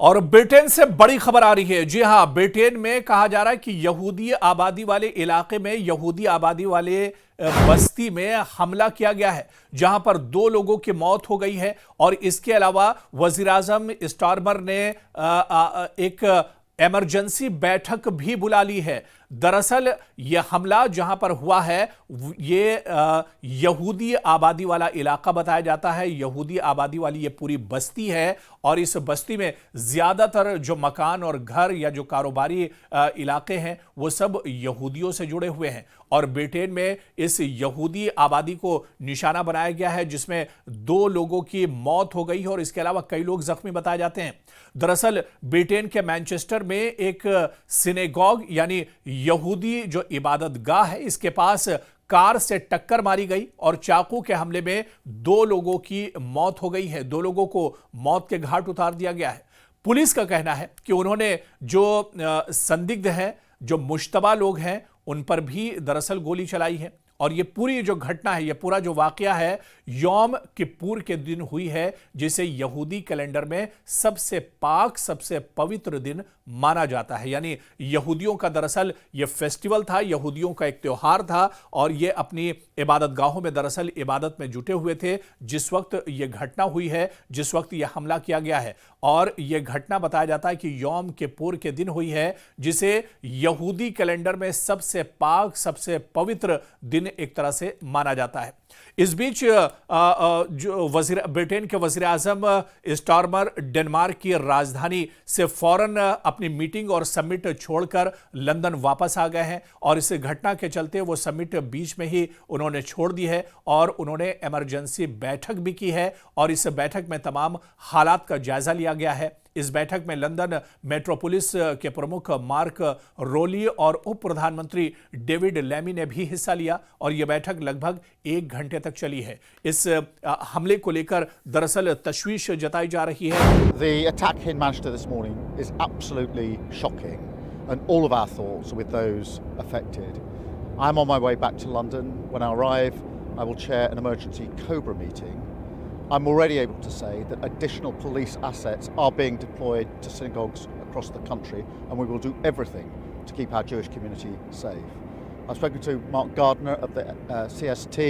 और ब्रिटेन से बड़ी खबर आ रही है। जी हां, ब्रिटेन में कहा जा रहा है कि यहूदी आबादी वाले इलाके में, यहूदी आबादी वाले बस्ती में हमला किया गया है, जहां पर 2 लोगों की मौत हो गई है। और इसके अलावा वजीर आजम स्टारमर ने एक इमरजेंसी बैठक भी बुला ली है। दरअसल यह हमला जहां पर हुआ है, ये यहूदी आबादी वाला इलाका बताया जाता है। यहूदी आबादी वाली ये पूरी बस्ती है और इस बस्ती में ज्यादातर जो मकान और घर या जो कारोबारी इलाके हैं वो सब यहूदियों से जुड़े हुए हैं। और ब्रिटेन में इस यहूदी आबादी को निशाना बनाया गया है, जिसमें 2 लोगों की मौत हो गई है और इसके अलावा कई लोग जख्मी बताए जाते हैं। दरअसल ब्रिटेन के मैनचेस्टर में एक सिनेगॉग यानी यहूदी जो इबादत गाह है, इसके पास कार से टक्कर मारी गई और चाकू के हमले में 2 लोगों की मौत हो गई है। 2 लोगों को मौत के घाट उतार दिया गया है। पुलिस का कहना है कि उन्होंने जो संदिग्ध हैं, जो मुश्तबा लोग हैं, उन पर भी दरअसल गोली चलाई है। और ये पूरी जो घटना है, ये पूरा जो वाकया है, यौम किप्पुर के दिन हुई है, जिसे यहूदी कैलेंडर में सबसे पाक, सबसे पवित्र दिन माना जाता है। यानी यहूदियों का दरअसल ये फेस्टिवल था, यहूदियों का एक त्योहार था और ये अपनी इबादत गाहों में दरअसल इबादत में जुटे हुए थे जिस वक्त ये घटना हुई है, जिस वक्त ये हमला किया गया है। और ये घटना बताया जाता है कि यौम किप्पुर के दिन हुई है, जिसे यहूदी कैलेंडर में सबसे पाक, सबसे पवित्र दिन एक तरह से माना जाता है। इस बीच जो ब्रिटेन के वजीर आजम स्टारमर डेनमार्क की राजधानी से फौरन अपनी मीटिंग और समिट छोड़कर लंदन वापस आ गए हैं। और इस घटना के चलते वो समिट बीच में ही उन्होंने छोड़ दी है और उन्होंने इमरजेंसी बैठक भी की है और इस बैठक में तमाम हालात का जायजा लिया गया है। इस बैठक में लंदन मेट्रोपोलिस के प्रमुख मार्क रोली और उप प्रधानमंत्री डेविड लेमी ने भी हिस्सा लिया और यह बैठक लगभग 1 घंटे तक चली है। इस हमले को लेकर दरअसल तशवीश जताई जा रही है। The attack in Manchester this morning is absolutely shocking and all of our thoughts are with those affected. I'm on my way back to London. When I arrive, I will chair an emergency COBRA meeting. I'm already able to say that additional police assets are being deployed to synagogues across the country and we will do everything to keep our Jewish community safe. I've spoken to Mark Gardner of the CST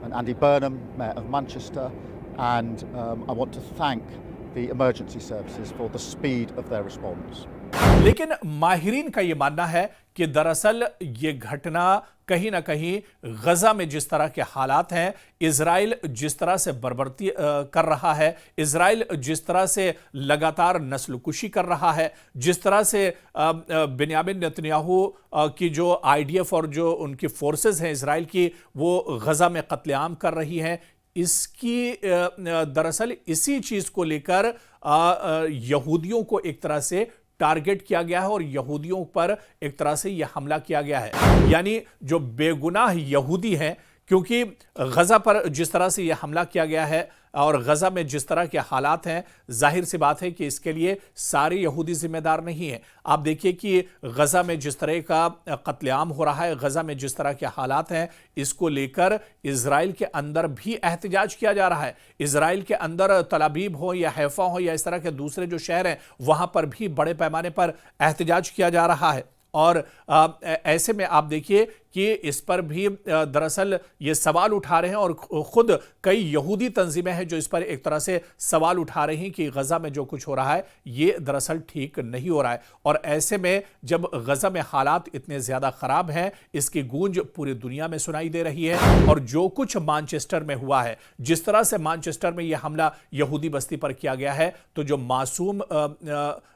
and Andy Burnham, Mayor of Manchester, and I want to thank the emergency services for the speed of their response. लेकिन माहिरीन का यह मानना है कि दरअसल ये घटना कहीं ना कहीं गजा में जिस तरह के हालात हैं, इजराइल जिस तरह से बर्बरती कर रहा है, इजराइल जिस तरह से लगातार नस्लकुशी कर रहा है, जिस तरह से बेन्यामिन नेतन्याहू की जो आईडीएफ और जो उनकी फोर्सेस हैं इजराइल की, वो गजा में कत्लेआम कर रही हैं, इसकी दरअसल इसी चीज को लेकर यहूदियों को एक तरह से टारगेट किया गया है और यहूदियों पर एक तरह से यह हमला किया गया है। यानी जो बेगुनाह यहूदी हैं, क्योंकि गजा पर जिस तरह से यह हमला किया गया है और गजा में जिस तरह के हालात हैं, जाहिर सी बात है कि इसके लिए सारे यहूदी जिम्मेदार नहीं हैं। आप देखिए कि गजा में जिस तरह का कत्लेआम हो रहा है, गजा में जिस तरह के हालात हैं, इसको लेकर इजराइल के अंदर भी एहतजाज किया जा रहा है। इजराइल के अंदर तल अबीब हो या हैफा हो या इस तरह के दूसरे जो शहर हैं, वहां पर भी बड़े पैमाने पर एहतजाज किया जा रहा है। और ऐसे में आप देखिए कि इस पर भी दरअसल ये सवाल उठा रहे हैं और खुद कई यहूदी तंजीमें हैं जो इस पर एक तरह से सवाल उठा रही हैं कि गजा में जो कुछ हो रहा है ये दरअसल ठीक नहीं हो रहा है। और ऐसे में जब गजा में हालात इतने ज्यादा खराब हैं, इसकी गूंज पूरी दुनिया में सुनाई दे रही है। और जो कुछ मैनचेस्टर में हुआ है, जिस तरह से मैनचेस्टर में यह हमला यहूदी बस्ती पर किया गया है, तो जो मासूम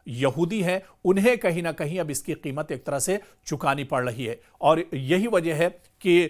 यहूदी हैं उन्हें कहीं ना कहीं अब इसकी कीमत एक तरह से चुकानी पड़ रही है। और यही वजह है कि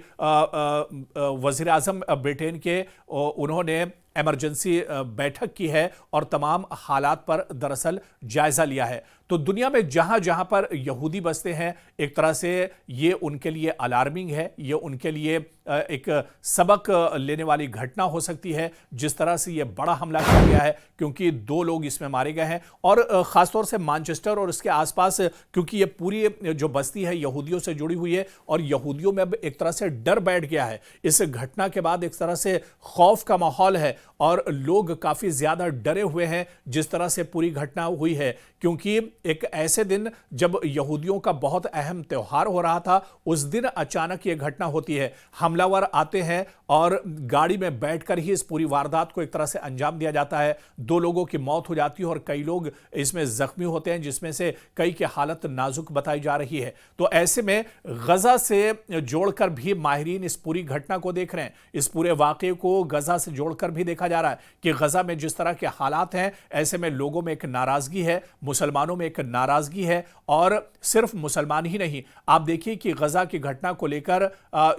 वजीर आजम ब्रिटेन के उन्होंने इमरजेंसी बैठक की है और तमाम हालात पर दरअसल जायजा लिया है। तो दुनिया में जहां जहां पर यहूदी बसते हैं, एक तरह से ये उनके लिए अलार्मिंग है, ये उनके लिए एक सबक लेने वाली घटना हो सकती है, जिस तरह से ये बड़ा हमला किया गया है, क्योंकि 2 लोग इसमें मारे गए हैं। और खासतौर से मैनचेस्टर और इसके आसपास, क्योंकि ये पूरी जो बस्ती है यहूदियों से जुड़ी हुई है और यहूदियों में अब एक तरह तरह से डर बैठ गया है। इस घटना के बाद एक तरह से खौफ का माहौल है और लोग काफी ज्यादा डरे हुए हैं जिस तरह से पूरी घटना हुई है, क्योंकि एक ऐसे दिन जब यहूदियों का बहुत अहम त्योहार हो रहा था, उस दिन अचानक यह घटना होती है। हमलावर आते हैं और गाड़ी में बैठकर ही इस पूरी वारदात को एक तरह से अंजाम दिया जाता है। 2 लोगों की मौत हो जाती है और कई लोग इसमें जख्मी होते हैं, जिसमें से कई की हालत नाजुक बताई जा रही है। तो ऐसे में गजा से जोड़कर भी माहिरीन इस पूरी घटना को देख रहे हैं। इस पूरे वाकये को गजा से जोड़कर भी देखा जा रहा है कि गजा में जिस तरह के हालात हैं, ऐसे में लोगों में एक नाराजगी है, मुसलमानों में एक नाराजगी है। और सिर्फ मुसलमान ही नहीं, आप देखिए कि गजा की घटना को लेकर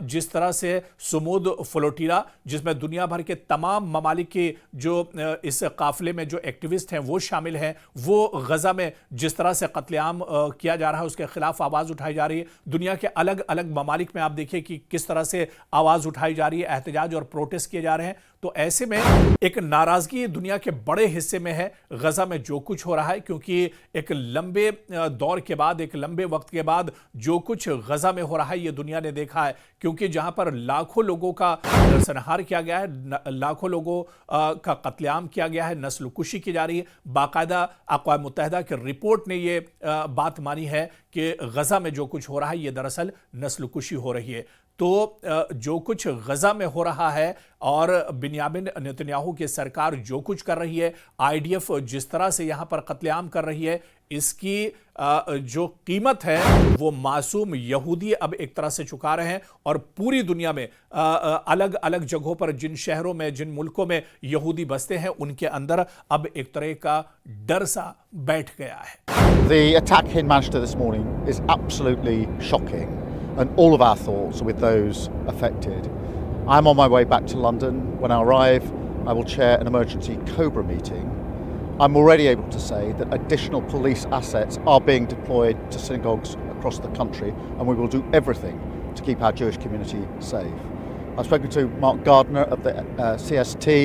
जिस तरह से सुमूद फ्लोटिला, जिसमें दुनिया भर के तमाम ममालिक के जो इस काफिले में जो एक्टिविस्ट हैं वो शामिल हैं, वो गजा में जिस तरह से कत्लेआम किया जा रहा है उसके खिलाफ आवाज उठाई जा रही है। दुनिया के अलग अलग ममालिक में आप देखिए कि किस तरह से आवाज उठाई जा रही है, एहतजाज और प्रोटेस्ट किए जा रहे हैं। तो ऐसे में एक नाराजगी दुनिया के बड़े हिस्से में है गजा में जो कुछ हो रहा है, क्योंकि एक लंबे दौर के बाद, एक लंबे वक्त के बाद जो कुछ गजा में हो रहा है ये दुनिया ने देखा है। क्योंकि जहां पर लाखों लोगों का नरसंहार किया गया है, लाखों लोगों का कत्लेआम किया गया है, नस्लकुशी की जा रही है। बाकायदा अक़वाम मुत्तहिदा की रिपोर्ट ने ये बात मानी है कि गजा में जो कुछ हो रहा है ये दरअसल नस्लकुशी हो रही है। तो जो कुछ गजा में हो रहा है और बिन्यामिन नेतन्याहू की सरकार जो कुछ कर रही है, आईडीएफ जिस तरह से यहां पर कत्लेआम कर रही है, इसकी जो कीमत है वो मासूम यहूदी अब एक तरह से चुका रहे हैं। और पूरी दुनिया में अलग अलग जगहों पर, जिन शहरों में, जिन मुल्कों में यहूदी बसते हैं, उनके अंदर अब एक तरह का डर सा बैठ गया है। The attack in Manchester this morning is absolutely shocking, and all of our thoughts are with those affected. I'm on my way back to London. When I arrive, I will chair an emergency COBRA meeting. I'm already able to say that additional police assets are being deployed to synagogues across the country, and we will do everything to keep our Jewish community safe. I've spoken to Mark Gardner of the CST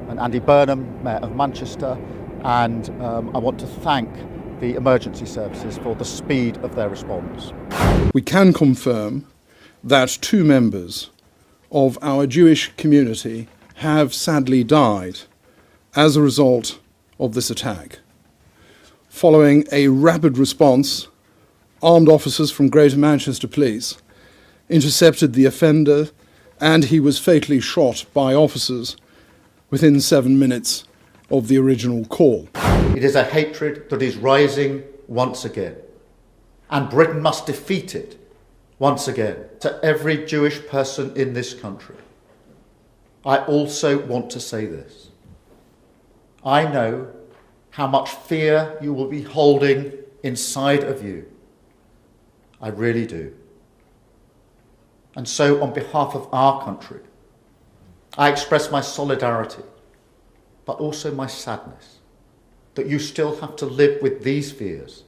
and Andy Burnham, Mayor of Manchester, and I want to thank the emergency services for the speed of their response. We can confirm that 2 members of our Jewish community have sadly died as a result of this attack. Following a rapid response, armed officers from Greater Manchester Police intercepted the offender and he was fatally shot by officers within 7 minutes of the original call. It is a hatred that is rising once again, and Britain must defeat it once again. To every Jewish person in this country, I also want to say this. I know how much fear you will be holding inside of you. I really do. And so, on behalf of our country, I express my solidarity, but also my sadness that you still have to live with these fears.